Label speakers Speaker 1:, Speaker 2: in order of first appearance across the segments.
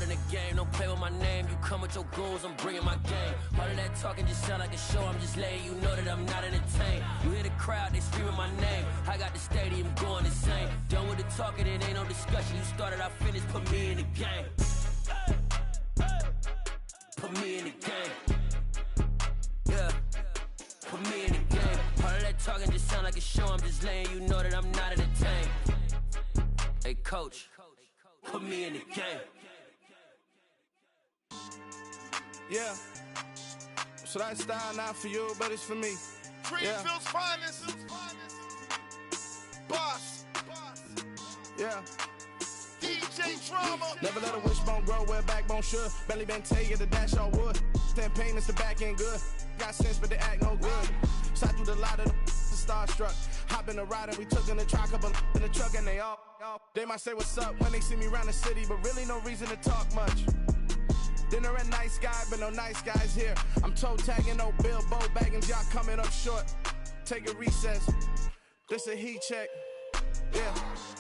Speaker 1: in the game, don't play with my name. You come with your goons, I'm bringing my game. All of that talking just sound like a show, I'm just letting you know that I'm not entertained. You hear the crowd, they screaming my name. I got the stadium going insane. Done with the talking, it ain't no discussion. You started, I finished, put me in the game. Put me in the game. Yeah, put me in the game. All of that talking just sound like a show, I'm just letting you know that I'm not entertained. Hey coach, put me in the game.
Speaker 2: Yeah, so that style not for you, but it's for me.
Speaker 3: Greenfield's finest. Boss.
Speaker 2: Yeah.
Speaker 3: DJ Drama.
Speaker 2: Never let a wishbone grow where backbone should. Belly been taking the dash all wood. 10 payments, the back end good. Got sense, but they act no good. Shot through the lot of the starstruck. Hop in the ride and we took in the truck, couple in the truck, and they all. They might say what's up when they see me around the city, but really no reason to talk much. Dinner a nice guy, but no nice guys here. I'm toe tagging, no Bilbo Baggins, y'all coming up short. Take a recess. This a heat check. Yeah.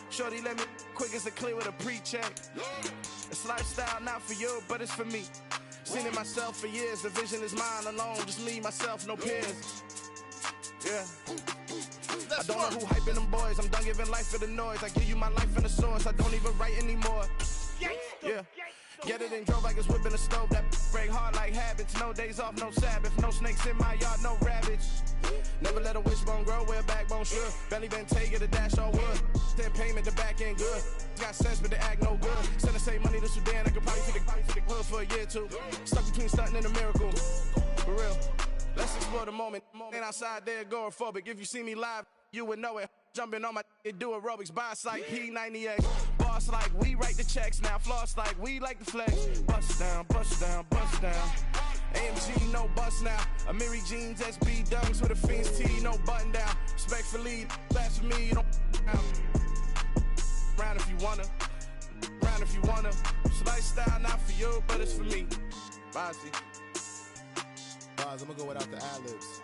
Speaker 2: Shorty let me quick as a clear with a pre-check. It's lifestyle not for you, but it's for me. Seen it myself for years. The vision is mine alone. Just me, myself, no peers. Yeah. I don't know who hyping them boys. I'm done giving life for the noise. I give you my life in the source. I don't even write anymore. Yeah. Get it and drove like it's whipping a stove. That break hard like habits. No days off, no Sabbath. No snakes in my yard, no rabbits. Never let a wishbone grow where backbone should. Belly been taking the dash all wood. 10 payment, the back end good. Got sense, but they act no good. Send the same money to Sudan. I could probably take the hood for a year or two. Stuck between stunting and a miracle. For real. Let's explore the moment. Ain't outside there agoraphobic. If you see me live, you would know it. Jumping on my do aerobics. Boss like P90X. Boss like we write the checks now. Floss like we like the flex. Bust down, bust down, bust down. AMG, no bust now. Amiri jeans, SB dunks with a Fiends T, no button down. Respectfully, that's for me, you don't round if you wanna. Round if you wanna. It's lifestyle not for you, but it's for me. Bozzy.
Speaker 4: Boz, I'm gonna go without the ad-libs.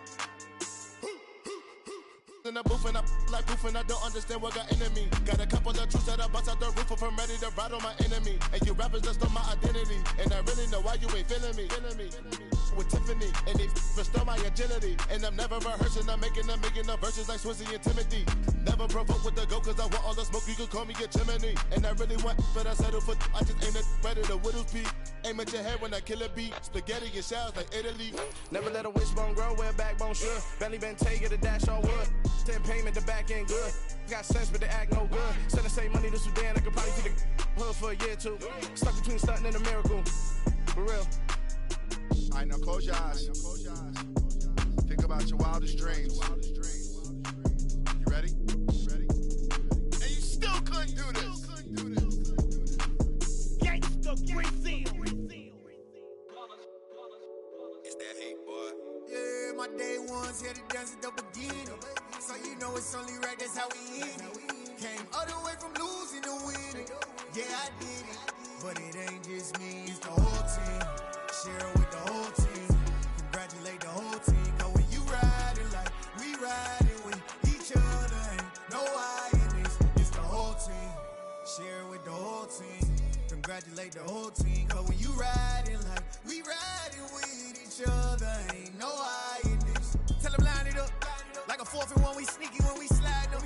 Speaker 4: In the booth and I like proof and I don't understand what got into me. Got a couple of truths that I bust out the roof if I'm ready to ride on my enemy. And you rappers just on my identity, and I really know why you ain't feeling me. With Tiffany, and they restore my agility. And I'm never rehearsing, I'm making up verses like Swizzy and Timothy. Never provoke with the go, cause I want all the smoke, you can call me a chimney. And I really want, but I settle for, I just ain't ready to Whittles peak. Aim at your head when I kill a beat. Spaghetti and shells like Italy.
Speaker 2: Never let a wishbone grow where backbone should. Belly been taking the dash all wood. 10 payment, the back end good. Got sense, but they act no good. Send the same money to Sudan, I could probably take the hood for a year or two. Stuck between stunting and a miracle. For real.
Speaker 3: Alright, now close your eyes. Think about your wildest dreams. You ready? And you still couldn't do this. Gangsta Brazil.
Speaker 5: It's that hate, boy.
Speaker 6: Yeah, my day ones here to dance at the beginning. So you know it's only right, that's how we end it. Came all the way from losing to winning. Yeah, I did it. But it ain't just me, it's the whole team. Share with the whole team. Congratulate the whole team. Cause when you riding like we riding with each other, ain't no I in this. It's the whole team. Share with the whole team. Congratulate the whole team. Cause when you riding like we riding with each other, ain't no I in this. Tell them line it up. Like a 4th and 1, we sneaky when we slide them.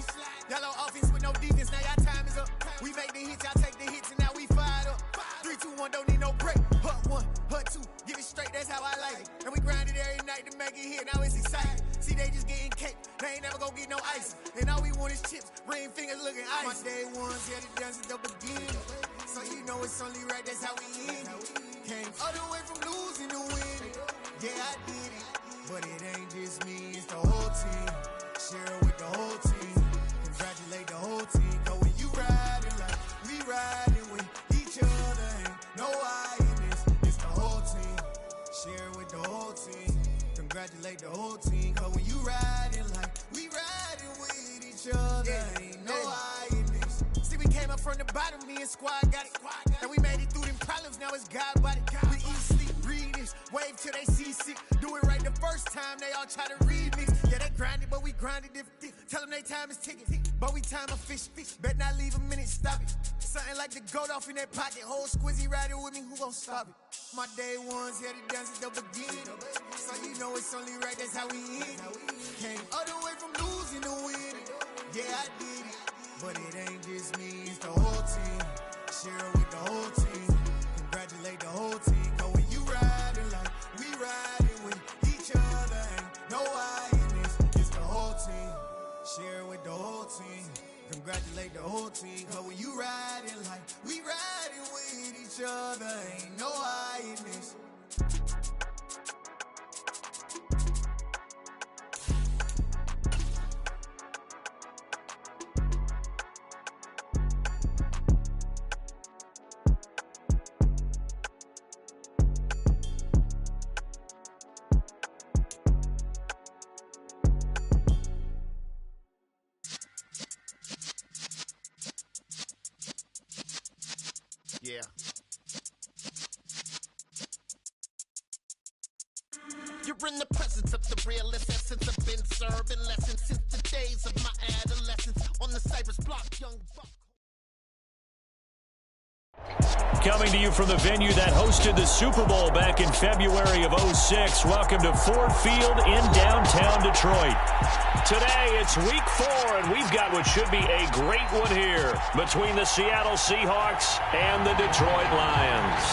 Speaker 6: Yellow offense with no defense, now y'all time is up. We make the hits, y'all take the hits, and now we fired up. 3, 2, 1, don't need no break. Hut 1, hut 2, give it straight, that's how I like it. And we grind it every night to make it hit, now it's exciting. See, they just getting cake, they ain't never gonna get no ice. And all we want is chips, ring fingers looking ice. My day ones here to dance at the beginning. So you know it's only right, that's how we end it. Came all the way from losing to winning. Yeah, I did it. But it ain't just me, it's the whole team. Share with the whole team. Congratulate the whole team. Cause when you riding like we riding with each other, ain't no I in this. It's the whole team. Share with the whole team. Congratulate the whole team. Cause when you riding like we riding with each other, ain't no I in this. See, we came up from the bottom, me and squad got it. And we made it through them problems, now it's God body. We eat, sleep, breathe this. Wave till they see sick. Do it right the first time, they all try to remix. Yeah, they grinded, but we grinded different. Tell them they time is ticking. But we time a fish. Bet not leave a minute, stop it. Something like the goat off in that pocket. Whole squizzy riding with me, who gon' stop it? My day ones here to dance at the beginning. So you know it's only right, that's how we end. Came all the way from losing to winning. Yeah, I did it. But it ain't just me, it's the whole team. Share it with the whole team. Congratulate the whole team. Cause when you riding like we riding with each other, ain't no I in this. It's the whole team. Share it with the whole team. Congratulate the whole team. Cause when you riding like we riding with each other, ain't no I in this.
Speaker 4: Yeah. You're in the presence of the realest essence. I've been serving lessons since the days of my adolescence. On the Cypress block, young buck.
Speaker 7: Coming to you from the venue that hosted the Super Bowl back in February of '06. Welcome to Ford Field in downtown Detroit. Today, it's week 4, and we've got what should be a great one here between the Seattle Seahawks and the Detroit Lions.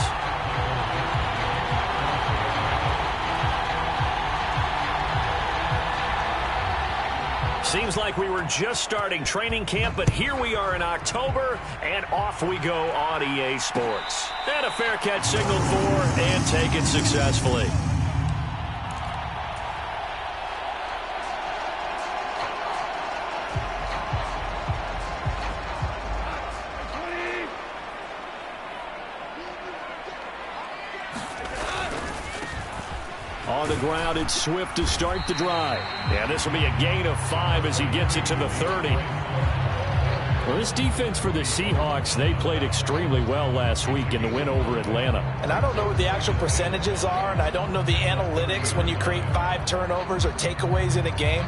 Speaker 7: Seems like we were just starting training camp, but here we are in October, and off we go on EA Sports. And a fair catch signaled for and taken successfully. On the ground, it's Swift to start the drive. And this will be a gain of 5 as he gets it to the 30. Well, this defense for the Seahawks, they played extremely well last week in the win over Atlanta.
Speaker 8: And I don't know what the actual percentages are, and I don't know the analytics when you create 5 turnovers or takeaways in a game.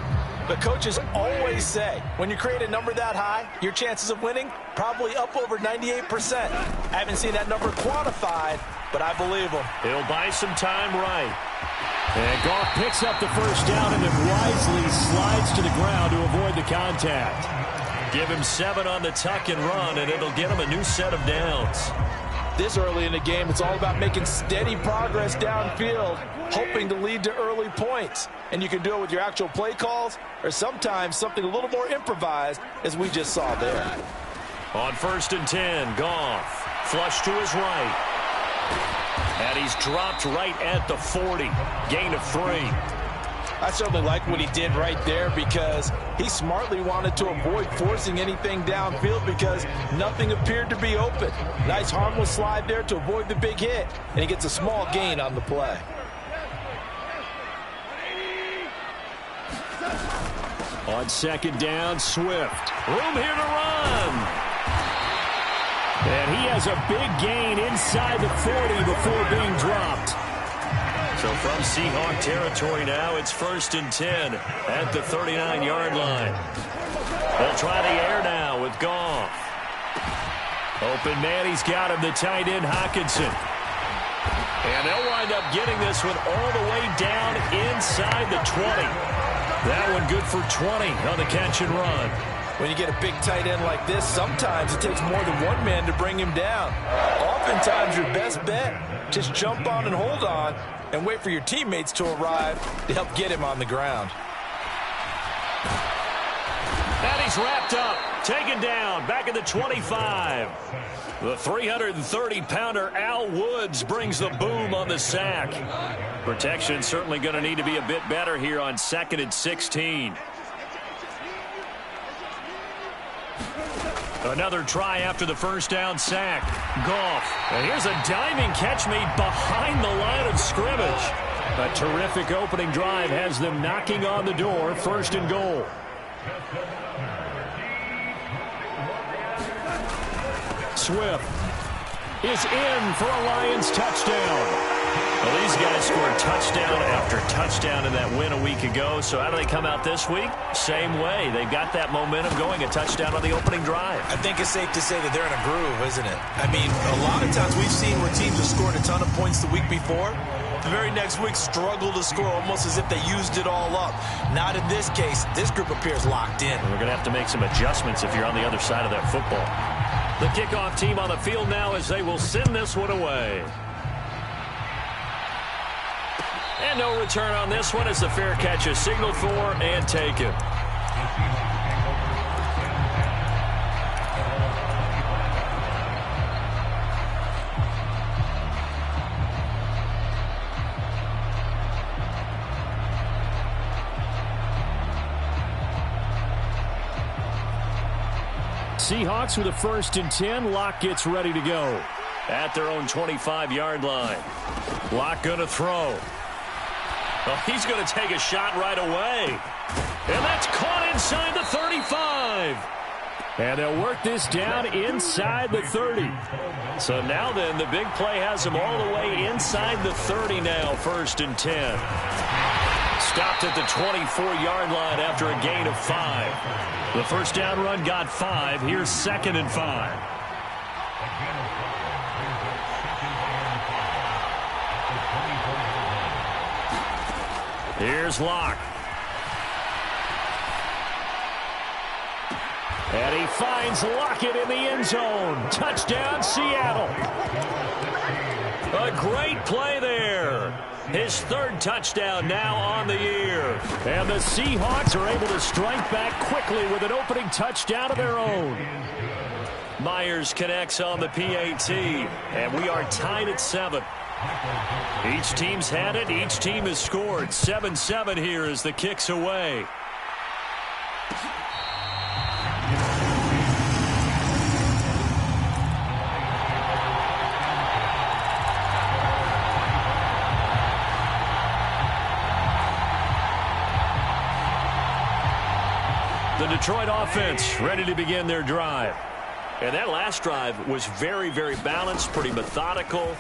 Speaker 8: But coaches always say, when you create a number that high, your chances of winning probably up over 98%. I haven't seen that number quantified, but I believe him.
Speaker 7: He'll buy some time right. And Goff picks up the first down and then wisely slides to the ground to avoid the contact. Give him 7 on the tuck and run, and it'll get him a new set of downs.
Speaker 8: This early in the game, it's all about making steady progress downfield, hoping to lead to early points. And you can do it with your actual play calls or sometimes something a little more improvised, as we just saw there.
Speaker 7: On 1st and 10, Goff flush to his right. And he's dropped right at the 40. Gain of 3.
Speaker 8: I certainly like what he did right there because he smartly wanted to avoid forcing anything downfield because nothing appeared to be open. Nice harmless slide there to avoid the big hit, and he gets a small gain on the play.
Speaker 7: On 2nd down, Swift. Room here to run. And he has a big gain inside the 40 before being dropped. So from Seahawk territory now, it's 1st and 10 at the 39-yard line. They'll try the air now with Goff. Open man, he's got him, the tight end Hockenson. And they'll wind up getting this one all the way down inside the 20. That one good for 20 on the catch and run.
Speaker 8: When you get a big tight end like this, sometimes it takes more than one man to bring him down. Oftentimes, your best bet, just jump on and hold on and wait for your teammates to arrive to help get him on the ground.
Speaker 7: And he's wrapped up, taken down, back at the 25. The 330-pounder Al Woods brings the boom on the sack. Protection certainly going to need to be a bit better here on 2nd and 16. Another try after the first down sack. Goff. And here's a diving catch made behind the line of scrimmage. A terrific opening drive has them knocking on the door. 1st and goal. Swift is in for a Lions touchdown. Well, these guys scored touchdown after touchdown in that win a week ago. So how do they come out this week? Same way. They've got that momentum going, a touchdown on the opening drive.
Speaker 8: I think it's safe to say that they're in a groove, isn't it? I mean, a lot of times we've seen where teams have scored a ton of points the week before. The very next week struggle to score almost as if they used it all up. Not in this case. This group appears locked in.
Speaker 7: We're going to have to make some adjustments if you're on the other side of that football. The kickoff team on the field now as they will send this one away. And no return on this one as the fair catch is signaled for and taken. Seahawks with a 1st and 10. Locke gets ready to go at their own 25-yard line. Locke going to throw. Well, he's going to take a shot right away. And that's caught inside the 35. And they'll work this down inside the 30. So now then, the big play has him all the way inside the 30 now, 1st and 10. Stopped at the 24-yard line after a gain of 5. The first down run got 5. Here's 2nd and 5. Here's Locke. And he finds Lockett in the end zone. Touchdown, Seattle. A great play there. His 3rd touchdown now on the year. And the Seahawks are able to strike back quickly with an opening touchdown of their own. Myers connects on the PAT. And we are tied at 7. Each team's had it. Each team has scored. 7-7 here as the kick's away. The Detroit offense ready to begin their drive. And that last drive was very, very balanced, pretty methodical.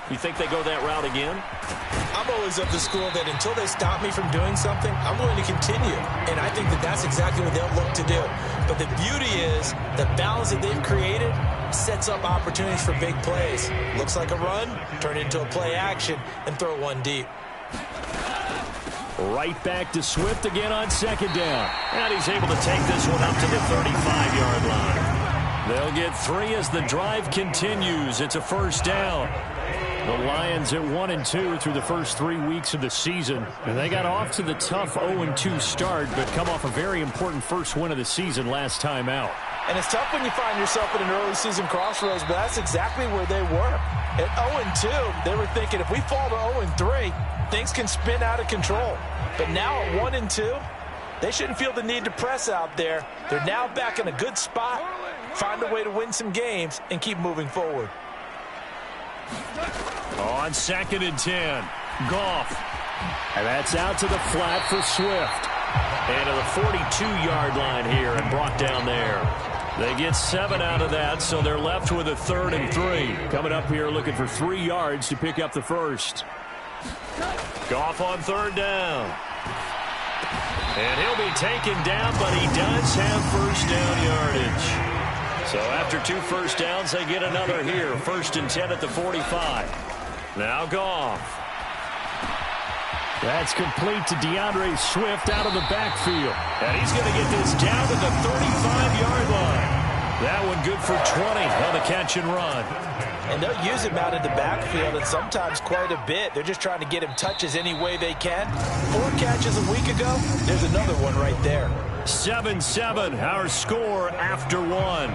Speaker 7: You think they go that route again?
Speaker 8: I'm always of the school that until they stop me from doing something, I'm going to continue. And I think that that's exactly what they'll look to do. But the beauty is the balance that they've created sets up opportunities for big plays. Looks like a run, turn it into a play action, and throw one deep.
Speaker 7: Right back to Swift again on 2nd down. And he's able to take this one up to the 35-yard line. They'll get 3 as the drive continues. It's a 1st down. The Lions at 1-2 through the first 3 weeks of the season. And they got off to the tough 0-2 start, but come off a very important first win of the season last time out.
Speaker 8: And it's tough when you find yourself in an early season crossroads, but that's exactly where they were. At 0-2, they were thinking if we fall to 0-3, things can spin out of control. But now at 1-2, they shouldn't feel the need to press out there. They're now back in a good spot, find a way to win some games, and keep moving forward.
Speaker 7: On 2nd and 10, Goff. And that's out to the flat for Swift. And to the 42-yard line here and brought down there. They get 7 out of that, so they're left with a 3rd and 3. Coming up here looking for 3 yards to pick up the first. Goff on 3rd down. And he'll be taken down, but he does have first down yardage. So after 2 first downs, they get another here. 1st and 10 at the 45. Now Goff. That's complete to DeAndre Swift out of the backfield. And he's going to get this down to the 35-yard line. That one good for 20 on the catch and run.
Speaker 8: And they'll use him out of the backfield, and sometimes quite a bit. They're just trying to get him touches any way they can. 4 catches a week ago. There's another one right there.
Speaker 7: 7-7, our score after 1.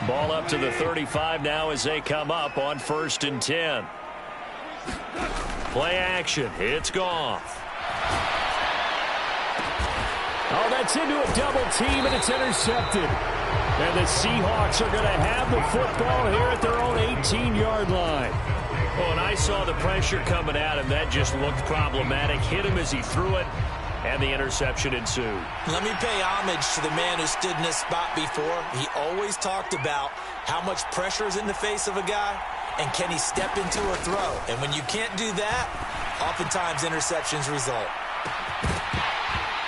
Speaker 7: Ball up to the 35 now as they come up on 1st and 10. Play action. It's Goff. Oh, that's into a double team, and it's intercepted. And the Seahawks are going to have the football here at their own 18-yard line. Well, and I saw the pressure coming at him. That just looked problematic. Hit him as he threw it, and the interception ensued.
Speaker 8: Let me pay homage to the man who stood in this spot before. He always talked about how much pressure is in the face of a guy, and can he step into a throw. And when you can't do that, oftentimes interceptions result.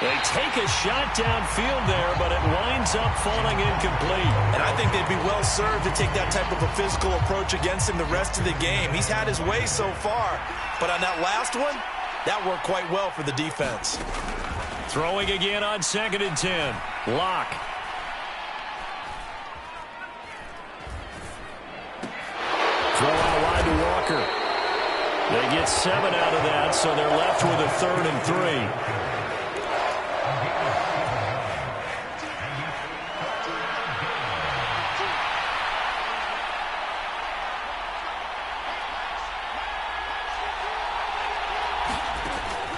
Speaker 7: They take a shot downfield there, but it winds up falling incomplete.
Speaker 8: And I think they'd be well served to take that type of a physical approach against him the rest of the game. He's had his way so far, but on that last one, that worked quite well for the defense.
Speaker 7: Throwing again on 2nd and 10. Locke. Throw out wide to Walker. They get 7 out of that, so they're left with a 3rd and 3.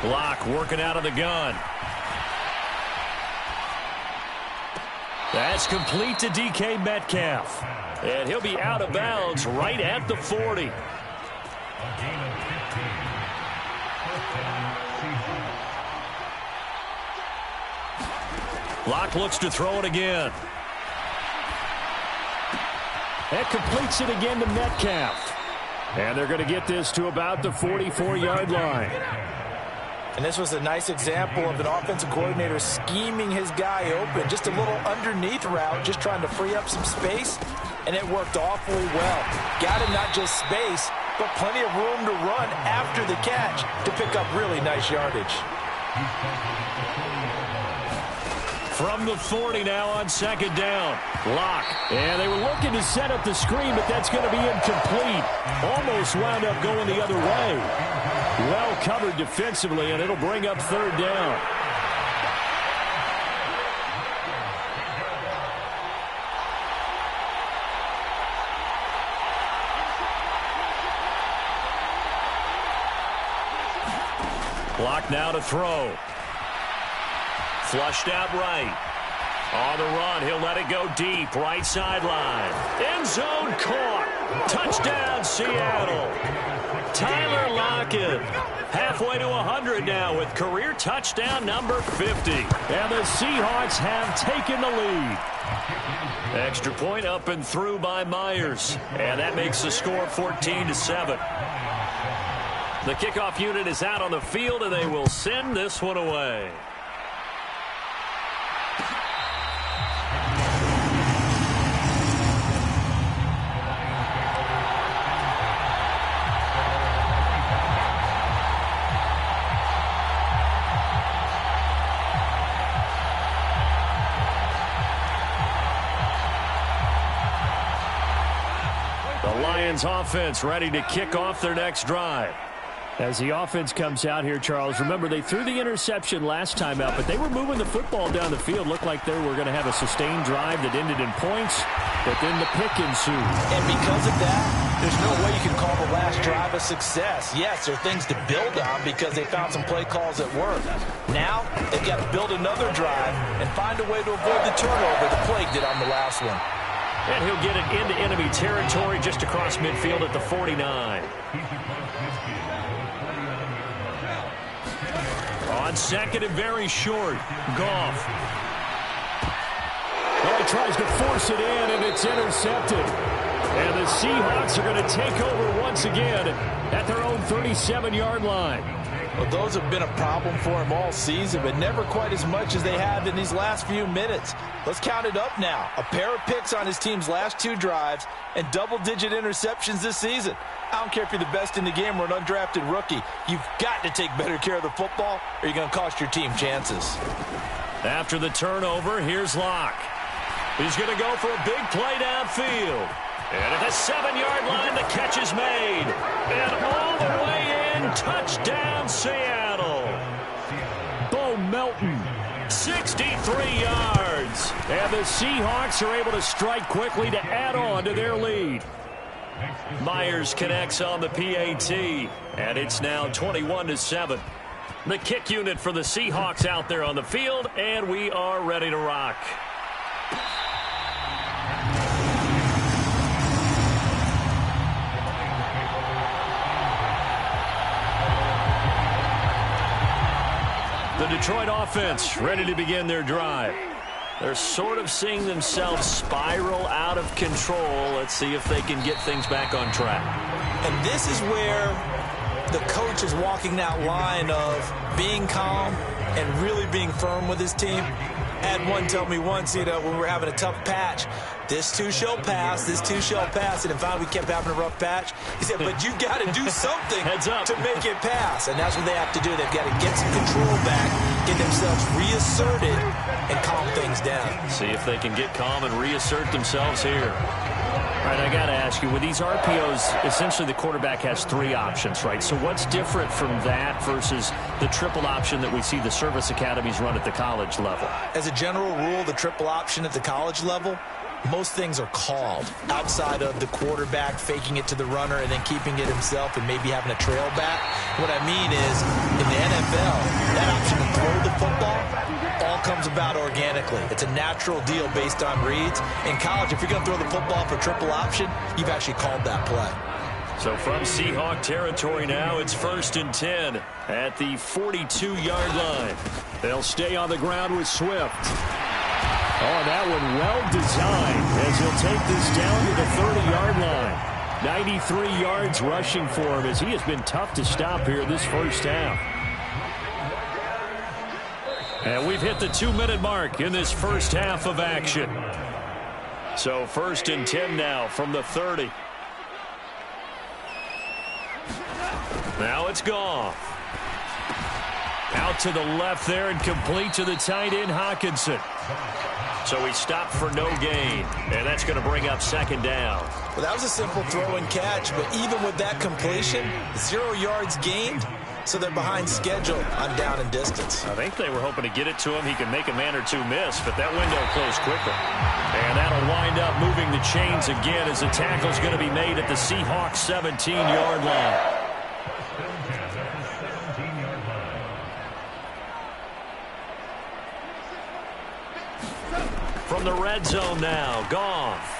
Speaker 7: Locke working out of the gun. That's complete to DK Metcalf. And he'll be out of bounds right at the 40. Locke looks to throw it again. That completes it again to Metcalf. And they're going to get this to about the 44-yard line.
Speaker 8: And this was a nice example of an offensive coordinator scheming his guy open. Just a little underneath route, just trying to free up some space, and it worked awfully well. Got him not just space, but plenty of room to run after the catch to pick up really nice yardage.
Speaker 7: From the 40 now on 2nd down. Locke. And they were looking to set up the screen, but that's going to be incomplete. Almost wound up going the other way. Well covered defensively, and it'll bring up 3rd down. Locke now to throw. Flushed out right. On the run, he'll let it go deep. Right sideline. End zone caught. Touchdown, Seattle. Tyler Lockett. Halfway to 100 now with career touchdown number 50. And the Seahawks have taken the lead. Extra point up and through by Myers. And that makes the score 14-7. The kickoff unit is out on the field, and they will send this one away. Offense ready to kick off their next drive. As the offense comes out here, Charles, remember they threw the interception last time out, but they were moving the football down the field. Looked like they were going to have a sustained drive that ended in points, but then the pick ensued.
Speaker 8: And because of that, there's no way you can call the last drive a success. Yes, there are things to build on because they found some play calls that work. Now, they've got to build another drive and find a way to avoid the turnover the Plague did on the last one.
Speaker 7: And he'll get it into enemy territory just across midfield at the 49. On 2nd and very short, Goff. Well, he tries to force it in, and it's intercepted. And the Seahawks are going to take over once again at their own 37-yard line.
Speaker 8: Well, those have been a problem for him all season, but never quite as much as they have in these last few minutes. Let's count it up now. A pair of picks on his team's last 2 drives and double-digit interceptions this season. I don't care if you're the best in the game or an undrafted rookie. You've got to take better care of the football or you're going to cost your team chances.
Speaker 7: After the turnover, here's Locke. He's going to go for a big play downfield. And at the 7-yard line, the catch is made. And all the way in, touchdown Seattle. Bo Melton, 63 yards. And the Seahawks are able to strike quickly to add on to their lead. Myers connects on the PAT, and it's now 21-7. The kick unit for the Seahawks out there on the field, and we are ready to rock. The Detroit offense ready to begin their drive. They're sort of seeing themselves spiral out of control. Let's see if they can get things back on track.
Speaker 8: And this is where the coach is walking that line of being calm and really being firm with his team. I had one tell me once, when we were having a tough patch, this too shall pass, this too shall pass. And if we kept having a rough patch, he said, but you got to do something to make it pass. And that's what they have to do. They've got to get some control back, get themselves reasserted, and calm things down.
Speaker 7: See if they can get calm and reassert themselves here. All right, I got to ask you, with these RPOs, essentially the quarterback has 3 options, right? So what's different from that versus the triple option that we see the service academies run at the college level?
Speaker 8: As a general rule, the triple option at the college level, most things are called outside of the quarterback faking it to the runner and then keeping it himself and maybe having a trail back. What I mean is, in the NFL, that option to throw the football all comes about organically. It's a natural deal based on reads. In college, if you're going to throw the football for triple option, you've actually called that play.
Speaker 7: So from Seahawk territory now, it's 1st and 10 at the 42-yard line. They'll stay on the ground with Swift. Oh, that one well designed as he'll take this down to the 30-yard line. 93 yards rushing for him as he has been tough to stop here this first half. And we've hit the 2-minute mark in this first half of action. So 1st and 10 now from the 30. Now it's Goff. Out to the left there and complete to the tight end, Hockenson. So he stopped for no gain, and that's going to bring up 2nd down.
Speaker 8: Well, that was a simple throw and catch, but even with that completion, 0 yards gained, so they're behind schedule on down and distance.
Speaker 7: I think they were hoping to get it to him. He can make a man or two miss, but that window closed quicker. And that'll wind up moving the chains again as the tackle's going to be made at the Seahawks 17-yard line. From the red zone now, Goff.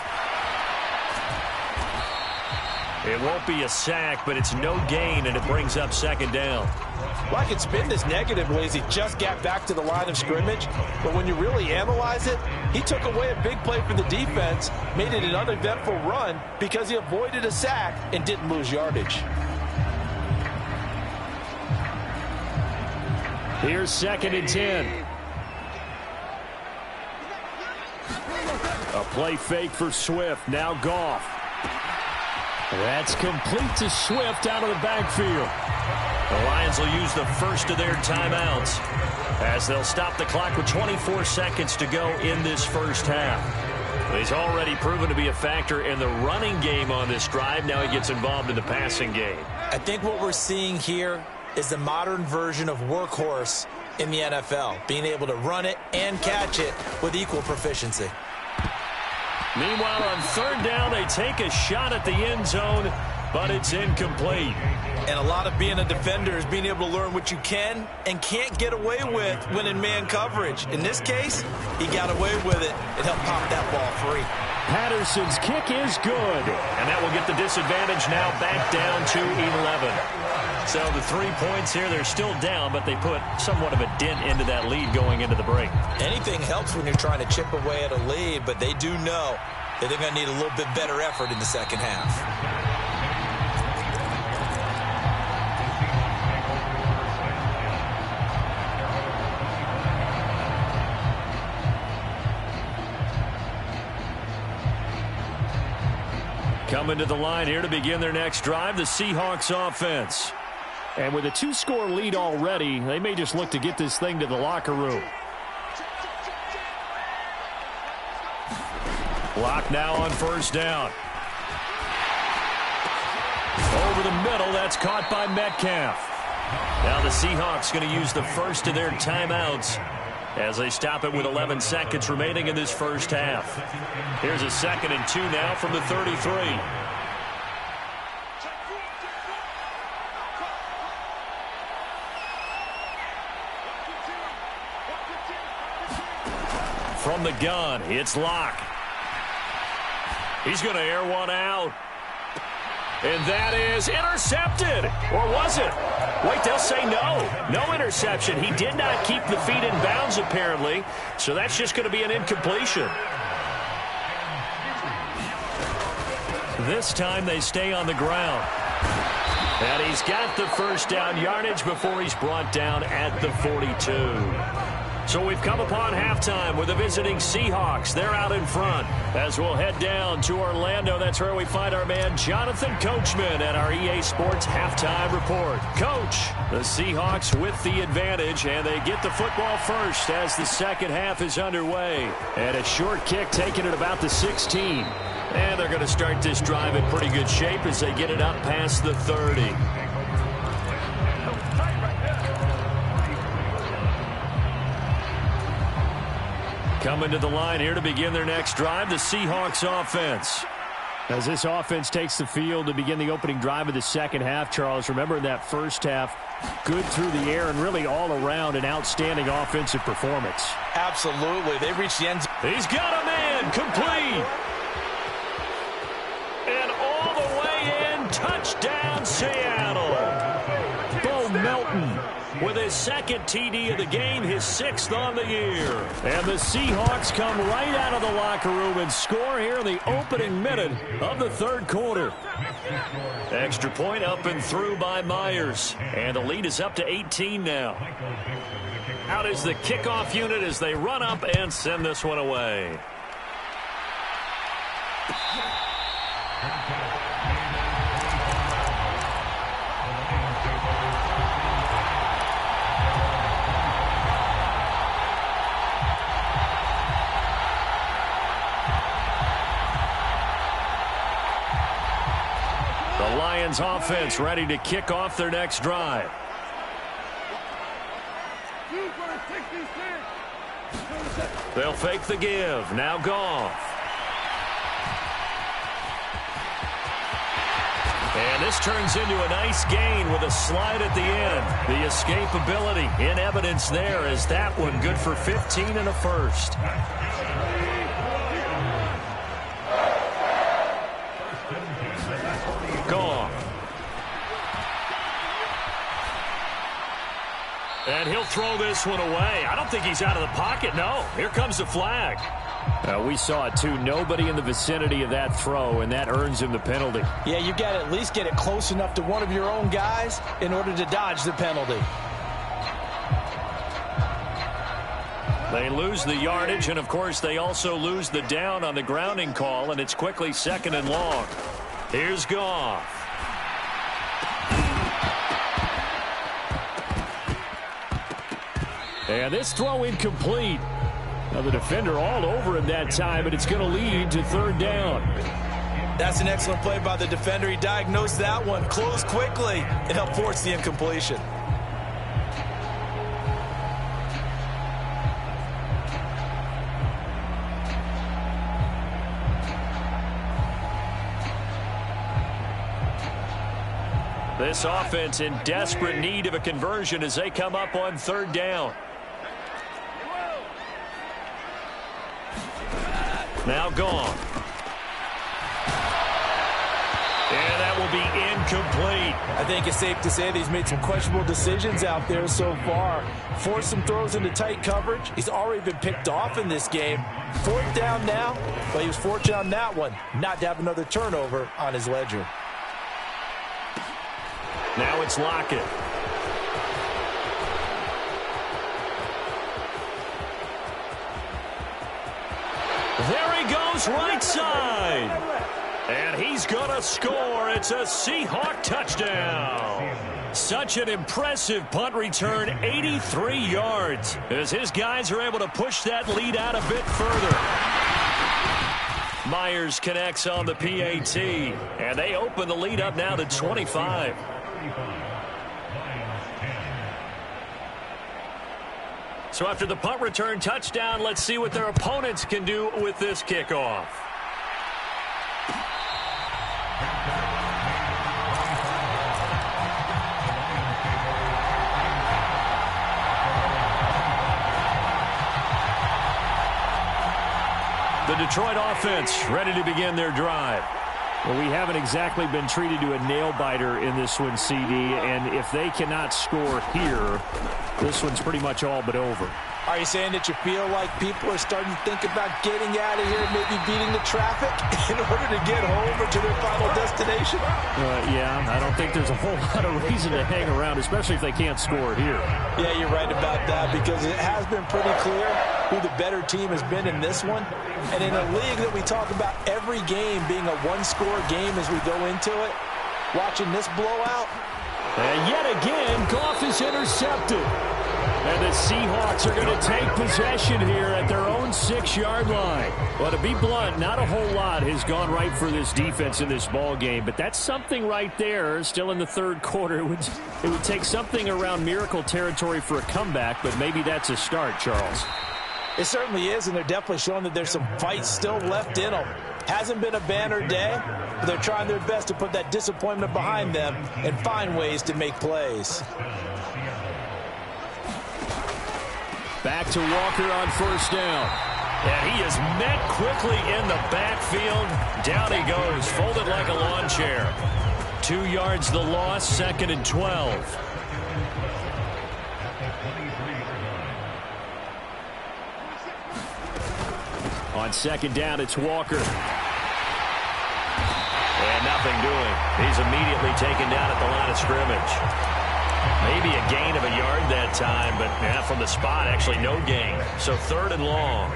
Speaker 7: It won't be a sack, but it's no gain, and it brings up 2nd down.
Speaker 8: Well, I could spin this negatively as he just got back to the line of scrimmage, but when you really analyze it, he took away a big play for the defense, made it an uneventful run because he avoided a sack and didn't lose yardage.
Speaker 7: Here's 2nd and 10. A play fake for Swift. Now Goff. That's complete to Swift out of the backfield. The Lions will use the first of their timeouts as they'll stop the clock with 24 seconds to go in this first half. He's already proven to be a factor in the running game on this drive. Now he gets involved in the passing game.
Speaker 8: I think what we're seeing here is the modern version of workhorse in the NFL, being able to run it and catch it with equal proficiency.
Speaker 7: Meanwhile, on 3rd down, they take a shot at the end zone, but it's incomplete.
Speaker 8: And a lot of being a defender is being able to learn what you can and can't get away with when in man coverage. In this case, he got away with it and helped pop that ball free.
Speaker 7: Patterson's kick is good. And that will get the disadvantage now back down to 11. So the 3 points here, they're still down, but they put somewhat of a dent into that lead going into the break.
Speaker 8: Anything helps when you're trying to chip away at a lead, but they do know that they're going to need a little bit better effort in the second half.
Speaker 7: Coming to the line here to begin their next drive, the Seahawks offense. And with a 2-score lead already, they may just look to get this thing to the locker room. Block now on 1st down. Over the middle, that's caught by Metcalf. Now the Seahawks going to use the first of their timeouts as they stop it with 11 seconds remaining in this first half. Here's a 2nd and 2 now from the 33. From the gun, it's Locke. He's going to air one out. And that is intercepted. Or was it? Wait, they'll say no. No interception. He did not keep the feet in bounds, apparently. So that's just going to be an incompletion. This time they stay on the ground. And he's got the first down yardage before he's brought down at the 42. So we've come upon halftime with the visiting Seahawks. They're out in front. As we'll head down to Orlando, that's where we find our man Jonathan Coachman at our EA Sports Halftime Report. Coach, the Seahawks with the advantage, and they get the football first as the second half is underway. And a short kick taken at about the 16. And they're going to start this drive in pretty good shape as they get it up past the 30. Coming to the line here to begin their next drive, the Seahawks offense. As this offense takes the field to begin the opening drive of the second half, Charles, remember in that first half, good through the air and really all around an outstanding offensive performance.
Speaker 8: Absolutely. They reached the end zone.
Speaker 7: He's got a man, complete. And all the way in, touchdown Seattle. Bo Melton with his second TD of the game, his 6th on the year. And the Seahawks come right out of the locker room and score here in the opening minute of the third quarter. Extra point up and through by Myers. And the lead is up to 18 now. Out is the kickoff unit as they run up and send this one away. Lions offense ready to kick off their next drive. They'll fake the give. Now Goff. And this turns into a nice gain with a slide at the end. The escapability in evidence there as that one good for 15 and a first. And he'll throw this one away. I don't think he's out of the pocket. No, here comes the flag. We saw it too. Nobody in the vicinity of that throw, and that earns him the penalty.
Speaker 8: Yeah, you got to at least get it close enough to one of your own guys in order to dodge the penalty.
Speaker 7: They lose the yardage, and of course they also lose the down on the grounding call, and it's quickly 2nd and long. Here's Goff. And this throw incomplete. Now the defender all over him that time, but it's going to lead to 3rd down.
Speaker 8: That's an excellent play by the defender. He diagnosed that one, closed quickly, and helped force the incompletion.
Speaker 7: This offense in desperate need of a conversion as they come up on 3rd down. Now gone. And that will be incomplete.
Speaker 8: I think it's safe to say that he's made some questionable decisions out there so far. Forced some throws into tight coverage. He's already been picked off in this game. 4th down now, but he was fortunate on that one not to have another turnover on his ledger.
Speaker 7: Now it's Lockett. There he goes, right side. And he's going to score. It's a Seahawk touchdown. Such an impressive punt return, 83 yards, as his guys are able to push that lead out a bit further. Myers connects on the PAT, and they open the lead up now to 25. So after the punt return touchdown, let's see what their opponents can do with this kickoff. The Detroit offense ready to begin their drive. Well, we haven't exactly been treated to a nail-biter in this one, CD, and if they cannot score here, this one's pretty much all but over.
Speaker 8: Are you saying that you feel like people are starting to think about getting out of here, maybe beating the traffic in order to get home or to their final destination?
Speaker 7: Yeah, I don't think there's a whole lot of reason to hang around, especially if they can't score here.
Speaker 8: Yeah, you're right about that, because it has been pretty clear who the better team has been in this one. And in a league that we talk about every game being a one-score game as we go into it, watching this blowout.
Speaker 7: And yet again, Goff is intercepted. And the Seahawks are going to take possession here at their own 6-yard line. Well, to be blunt, not a whole lot has gone right for this defense in this ball game, but that's something right there. Still in the third quarter. It would take something around miracle territory for a comeback, but maybe that's a start, Charles.
Speaker 8: It certainly is, and they're definitely showing that there's some fight still left in them. Hasn't been a banner day, but they're trying their best to put that disappointment behind them and find ways to make plays.
Speaker 7: Back to Walker on first down. And he is met quickly in the backfield. Down he goes, folded like a lawn chair. 2 yards the loss, 2nd and 12. On second down, it's Walker. And nothing doing. He's immediately taken down at the line of scrimmage. Maybe a gain of a yard that time, but from the spot, actually no gain. So 3rd and long.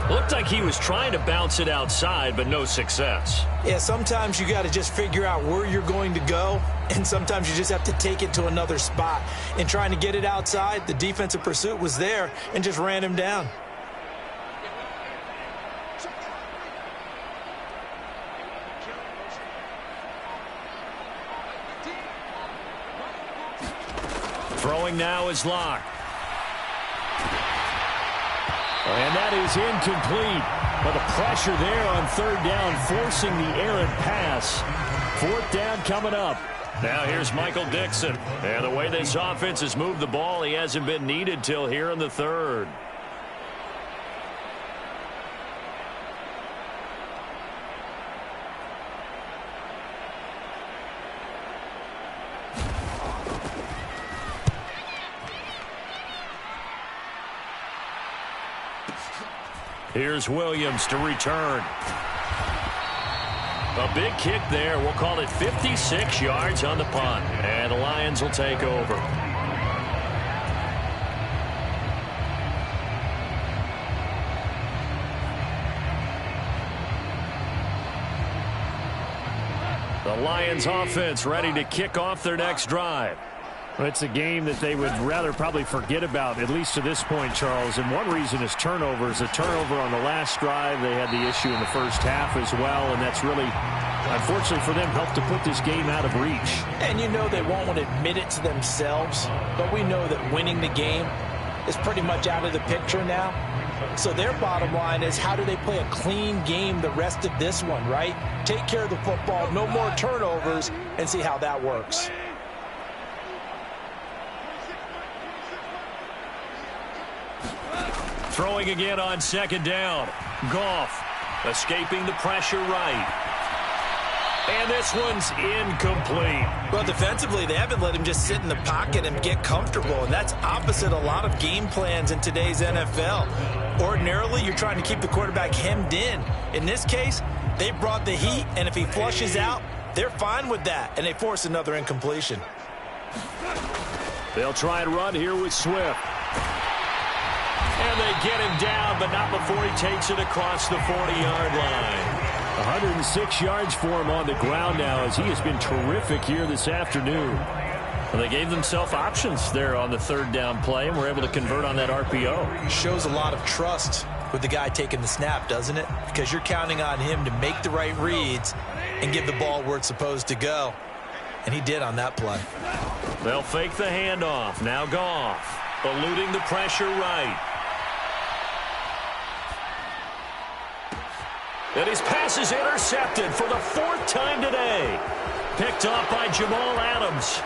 Speaker 7: Looked like he was trying to bounce it outside, but no success.
Speaker 8: Yeah, sometimes you got to just figure out where you're going to go, and sometimes you just have to take it to another spot. In trying to get it outside, the defensive pursuit was there and just ran him down.
Speaker 7: Throwing now is Locke. And that is incomplete. But the pressure there on 3rd down, forcing the errant pass. 4th down coming up. Now here's Michael Dixon. And the way this offense has moved the ball, he hasn't been needed till here in the 3rd. Here's Williams to return. A big kick there. We'll call it 56 yards on the punt. And the Lions will take over. The Lions offense ready to kick off their next drive. Well, it's a game that they would rather probably forget about, at least to this point, Charles. And one reason is turnovers. A turnover on the last drive. They had the issue in the first half as well, and that's really, unfortunately for them, helped to put this game out of reach.
Speaker 8: And you know they won't want to admit it to themselves, but we know that winning the game is pretty much out of the picture now. So their bottom line is, how do they play a clean game the rest of this one, right? Take care of the football, no more turnovers, and see how that works.
Speaker 7: Throwing again on 2nd down. Goff escaping the pressure right. And this one's incomplete.
Speaker 8: Well, defensively, they haven't let him just sit in the pocket and get comfortable, and that's opposite a lot of game plans in today's NFL. Ordinarily, you're trying to keep the quarterback hemmed in. In this case, they brought the heat, and if he flushes out, they're fine with that, and they force another incompletion.
Speaker 7: They'll try and run here with Swift. And they get him down, but not before he takes it across the 40-yard line. 106 yards for him on the ground now, as he has been terrific here this afternoon. Well, they gave themselves options there on the 3rd down play, and were able to convert on that RPO.
Speaker 8: Shows a lot of trust with the guy taking the snap, doesn't it? Because you're counting on him to make the right reads and give the ball where it's supposed to go. And he did on that play.
Speaker 7: They'll fake the handoff. Now Goff, eluding the pressure right. And his pass is intercepted for the 4th time today. Picked off by Jamal Adams.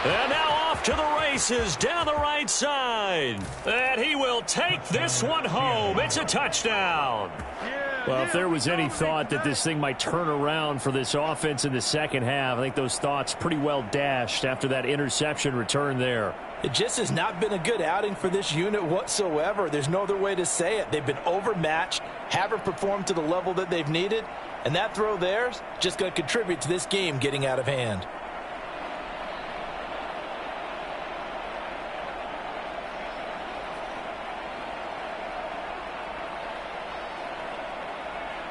Speaker 7: And now off to the races down the right side. And he will take this one home. It's a touchdown.
Speaker 3: Yeah.
Speaker 7: Well, if there was any thought that this thing might turn around for this offense in the second half, I think those thoughts pretty well dashed after that interception return there.
Speaker 8: It just has not been a good outing for this unit whatsoever. There's no other way to say it. They've been overmatched, haven't performed to the level that they've needed, and that throw there's just going to contribute to this game getting out of hand.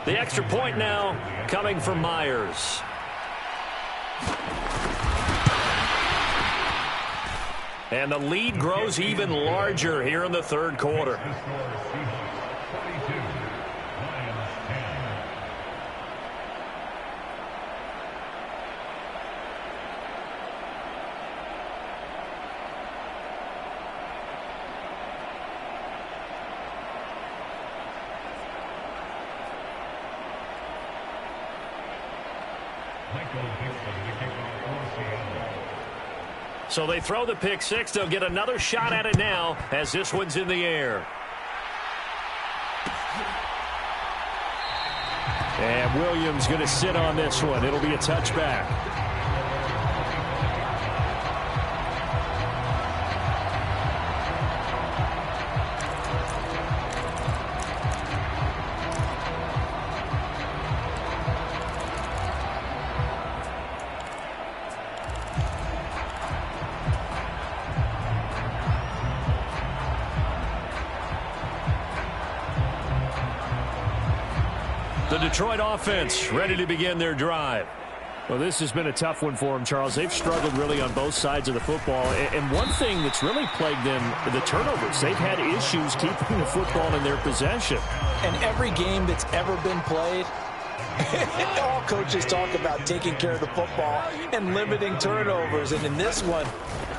Speaker 7: The extra point now coming from Myers. And the lead grows even larger here in the third quarter. So they throw the pick six. They'll get another shot at it now as this one's in the air. And Williams going to sit on this one. It'll be a touchback. The Detroit offense ready to begin their drive. Well, this has been a tough one for them, Charles. They've struggled really on both sides of the football. And one thing that's really plagued them, the turnovers. They've had issues keeping the football in their possession.
Speaker 8: And every game that's ever been played, all coaches talk about taking care of the football and limiting turnovers. And in this one,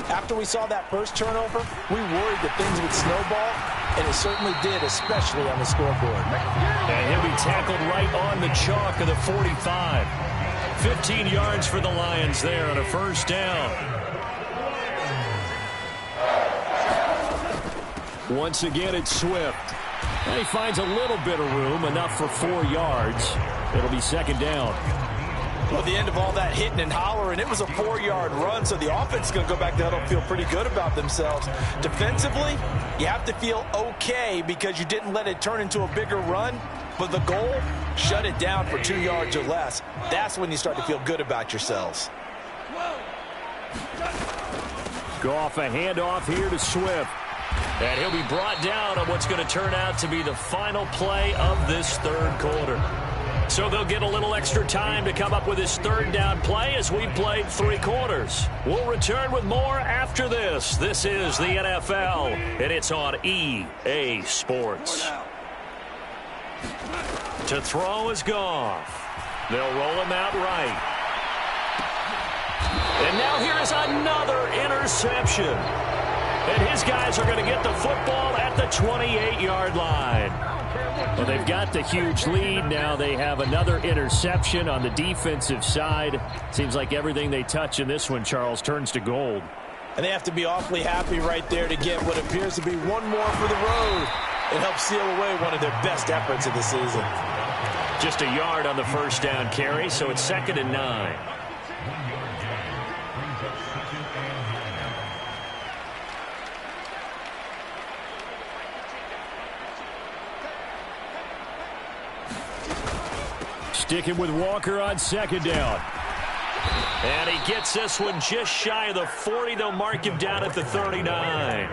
Speaker 8: after we saw that first turnover, we worried that things would snowball, and it certainly did, especially on the scoreboard.
Speaker 7: And he'll be tackled right on the chalk of the 45. 15 yards for the Lions there on a first down. Once again, it's Swift. And he finds a little bit of room, enough for 4 yards. It'll be second down.
Speaker 8: Well, the end of all that hitting and hollering, it was a 4-yard run, so the offense is going to go back there and feel pretty good about themselves. Defensively, you have to feel okay because you didn't let it turn into a bigger run, but the goal, shut it down for 2 yards or less. That's when you start to feel good about yourselves.
Speaker 7: Goff, a handoff here to Swift. And he'll be brought down on what's going to turn out to be the final play of this third quarter. So they'll get a little extra time to come up with this third down play as we played 3 quarters. We'll return with more after this. This is the NFL, and it's on EA Sports. To throw is Goff. They'll roll him out right. And now here is another interception. And his guys are going to get the football at the 28-yard line. Well, they've got the huge lead. Now they have another interception on the defensive side. Seems like everything they touch in this one, Charles, turns to gold.
Speaker 8: And they have to be awfully happy right there to get what appears to be one more for the road. It helps seal away one of their best efforts of the season.
Speaker 7: Just a yard on the first down carry, so it's 2nd and 9. Sticking with Walker on 2nd down. And he gets this one just shy of the 40. They'll mark him down at the 39.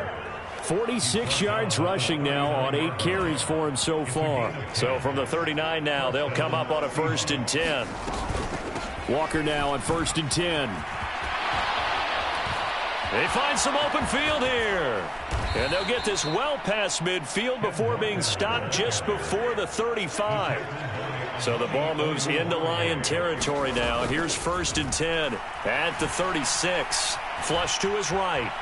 Speaker 7: 46 yards rushing now on 8 carries for him so far. So from the 39 now, they'll come up on a 1st and 10. Walker now on 1st and 10. They find some open field here. And they'll get this well past midfield before being stopped just before the 35. So the ball moves into Lion territory now. Here's 1st and 10 at the 36. Flush to his right.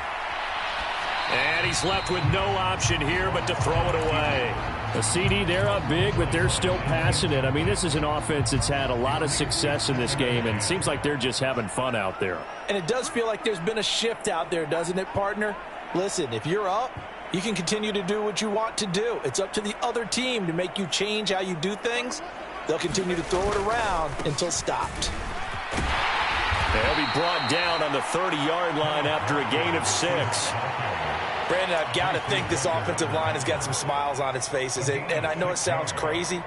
Speaker 7: And he's left with no option here but to throw it away. The CD, they're up big, but they're still passing it. I mean, this is an offense that's had a lot of success in this game, and it seems like they're just having fun out there.
Speaker 8: And it does feel like there's been a shift out there, doesn't it, partner? Listen, if you're up, You can continue to do what you want to do. It's up to the other team to make you change how you do things. They'll continue to throw it around until stopped.
Speaker 7: They'll be brought down on the 30-yard line after a gain of 6.
Speaker 8: Brandon, I've got to think this offensive line has got some smiles on its faces. And I know it sounds crazy,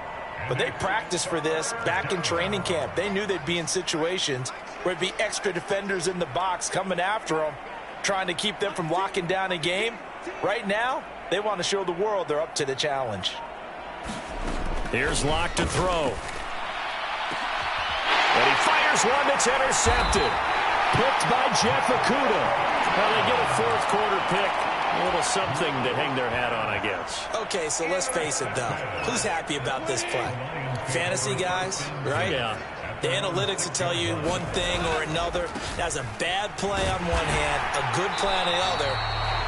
Speaker 8: but they practiced for this back in training camp. They knew they'd be in situations where it'd be extra defenders in the box coming after them, trying to keep them from locking down a game. Right now, they want to show the world they're up to the challenge.
Speaker 7: Here's Locke to throw. And he fires one that's intercepted. Picked by Jeff Okudah. Well, they get a fourth quarter pick. A little something to hang their hat on, I guess.
Speaker 8: Okay, so let's face it, though. Who's happy about this play? Fantasy guys, right?
Speaker 7: Yeah.
Speaker 8: The analytics will tell you one thing or another. That's a bad play on one hand, a good play on the other.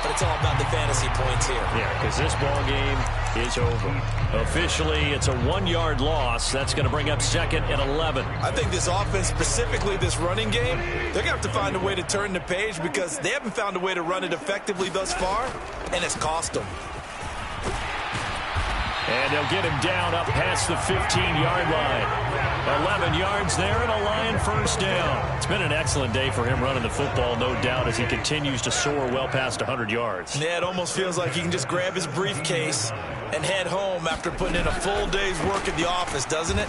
Speaker 8: But it's all about the fantasy points here.
Speaker 7: Yeah, because this ball game is over. Officially, it's a 1-yard loss. That's going to bring up second and 11.
Speaker 8: I think this offense, specifically this running game, they're going to have to find a way to turn the page because they haven't found a way to run it effectively thus far, and it's cost them.
Speaker 7: And they'll get him down up past the 15-yard line. 11 yards there and a Lion first down. It's been an excellent day for him running the football, no doubt, as he continues to soar well past 100 yards.
Speaker 8: Yeah, it almost feels like he can just grab his briefcase and head home after putting in a full day's work at the office, doesn't it?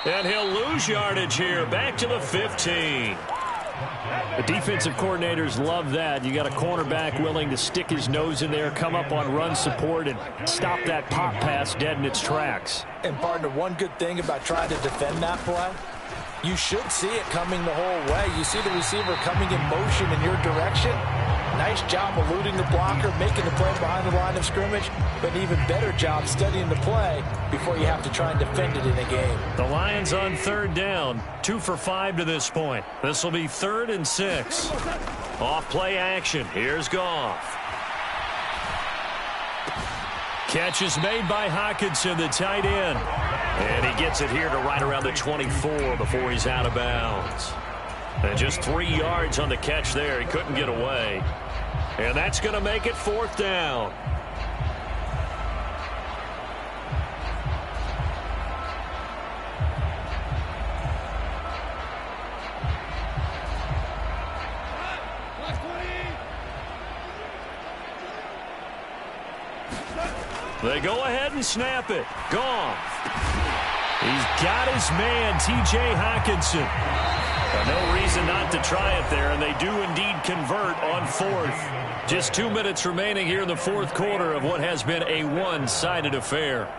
Speaker 7: And he'll lose yardage here, back to the 15. The defensive coordinators love that. You got a cornerback willing to stick his nose in there, come up on run support, and stop that pop pass dead in its tracks.
Speaker 8: And, partner, one good thing about trying to defend that play, you should see it coming the whole way. You see the receiver coming in motion in your direction. Nice job eluding the blocker, making the play behind the line of scrimmage, but an even better job studying the play before you have to try and defend it in a game.
Speaker 7: The Lions on third down, 2 for 5 to this point. This will be 3rd and 6. Off play action. Here's Goff. Catch is made by Hockenson, the tight end. And he gets it here to right around the 24 before he's out of bounds. And just 3 yards on the catch there. He couldn't get away. And that's going to make it 4th down. They go ahead and snap it. Goff. He's got his man, T.J. Hockenson. No reason not to try it there, and they do indeed convert on 4th. Just 2 minutes remaining here in the 4th quarter of what has been a one-sided affair.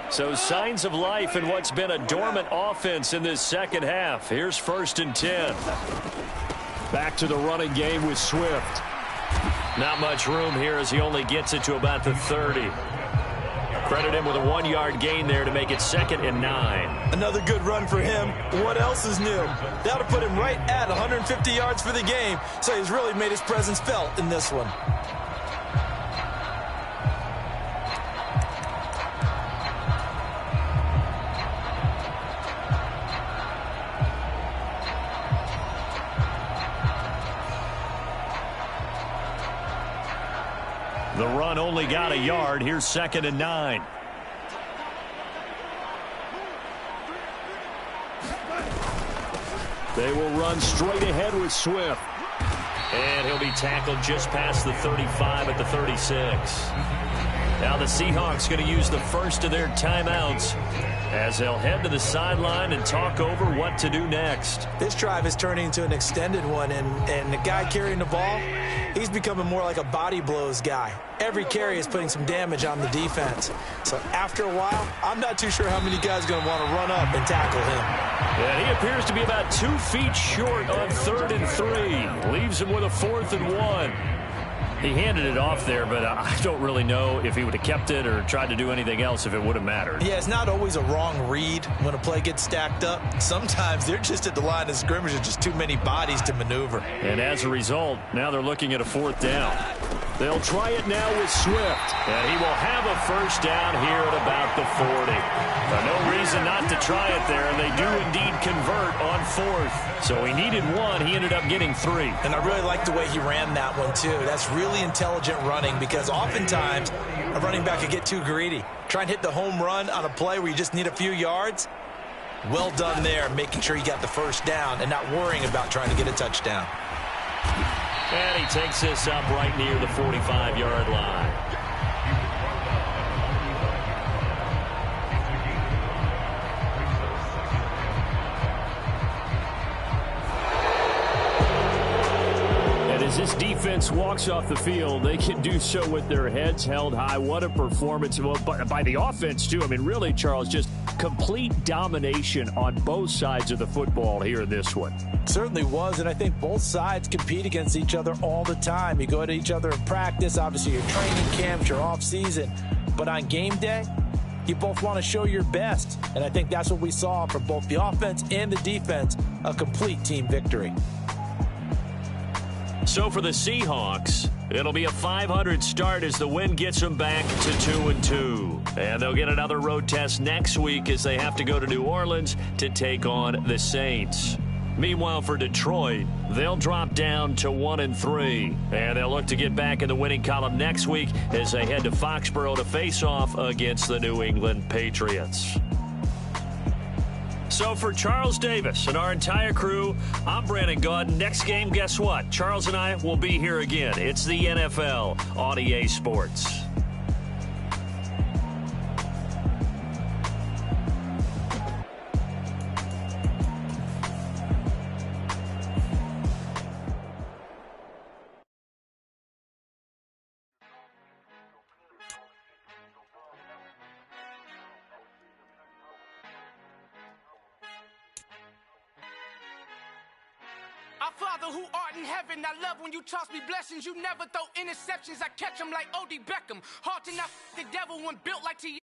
Speaker 7: So signs of life in what's been a dormant offense in this second half. Here's 1st and 10. Back to the running game with Swift. Not much room here as he only gets it to about the 30. Credit him with a 1-yard gain there to make it 2nd and 9.
Speaker 8: Another good run for him. What else is new? That'll put him right at 150 yards for the game. So he's really made his presence felt in this one.
Speaker 7: The run only got a yard. Here's 2nd and 9. They will run straight ahead with Swift. And he'll be tackled just past the 35 at the 36. Now the Seahawks going to use the first of their timeouts as they'll head to the sideline and talk over what to do next.
Speaker 8: This drive is turning into an extended one, and the guy carrying the ball, he's becoming more like a body blows guy. Every carry is putting some damage on the defense. So after a while, I'm not too sure how many guys are going to want to run up and tackle him.
Speaker 7: Yeah, he appears to be about 2 feet short on 3rd and 3. Leaves him with a 4th and 1. He handed it off there, but I don't really know if he would have kept it or tried to do anything else if it would have mattered.
Speaker 8: Yeah, it's not always a wrong read when a play gets stacked up. Sometimes they're just at the line of scrimmage with just too many bodies to maneuver.
Speaker 7: And as a result, now they're looking at a 4th down. They'll try it now with Swift. And he will have a first down here at about the 40. No reason not to try it there, and they do indeed convert on 4th. So he needed 1. He ended up getting 3.
Speaker 8: And I really like the way he ran that one, too. That's really intelligent running because oftentimes a running back can get too greedy. Try and hit the home run on a play where you just need a few yards. Well done there, making sure he got the first down and not worrying about trying to get a touchdown.
Speaker 7: And he takes this up right near the 45-yard line. As this defense walks off the field, they can do so with their heads held high. What a performance by the offense, too. I mean, really, Charles, just complete domination on both sides of the football here in this one.
Speaker 8: Certainly was, and I think both sides compete against each other all the time. You go to each other in practice, obviously your training camps, your off-season. But on game day, you both want to show your best. And I think that's what we saw from both the offense and the defense, a complete team victory.
Speaker 7: So for the Seahawks, it'll be a 500 start as the win gets them back to 2-2. And they'll get another road test next week as they have to go to New Orleans to take on the Saints. Meanwhile, for Detroit, they'll drop down to 1-3. And they'll look to get back in the winning column next week as they head to Foxborough to face off against the New England Patriots. So for Charles Davis and our entire crew, I'm Brandon Gaudin. Next game, guess what? Charles and I will be here again. It's the NFL on EA Sports.
Speaker 9: Our Father who art in heaven, I love when you toss me blessings. You never throw interceptions. I catch them like O.D. Beckham. Hard to not the devil when built like T.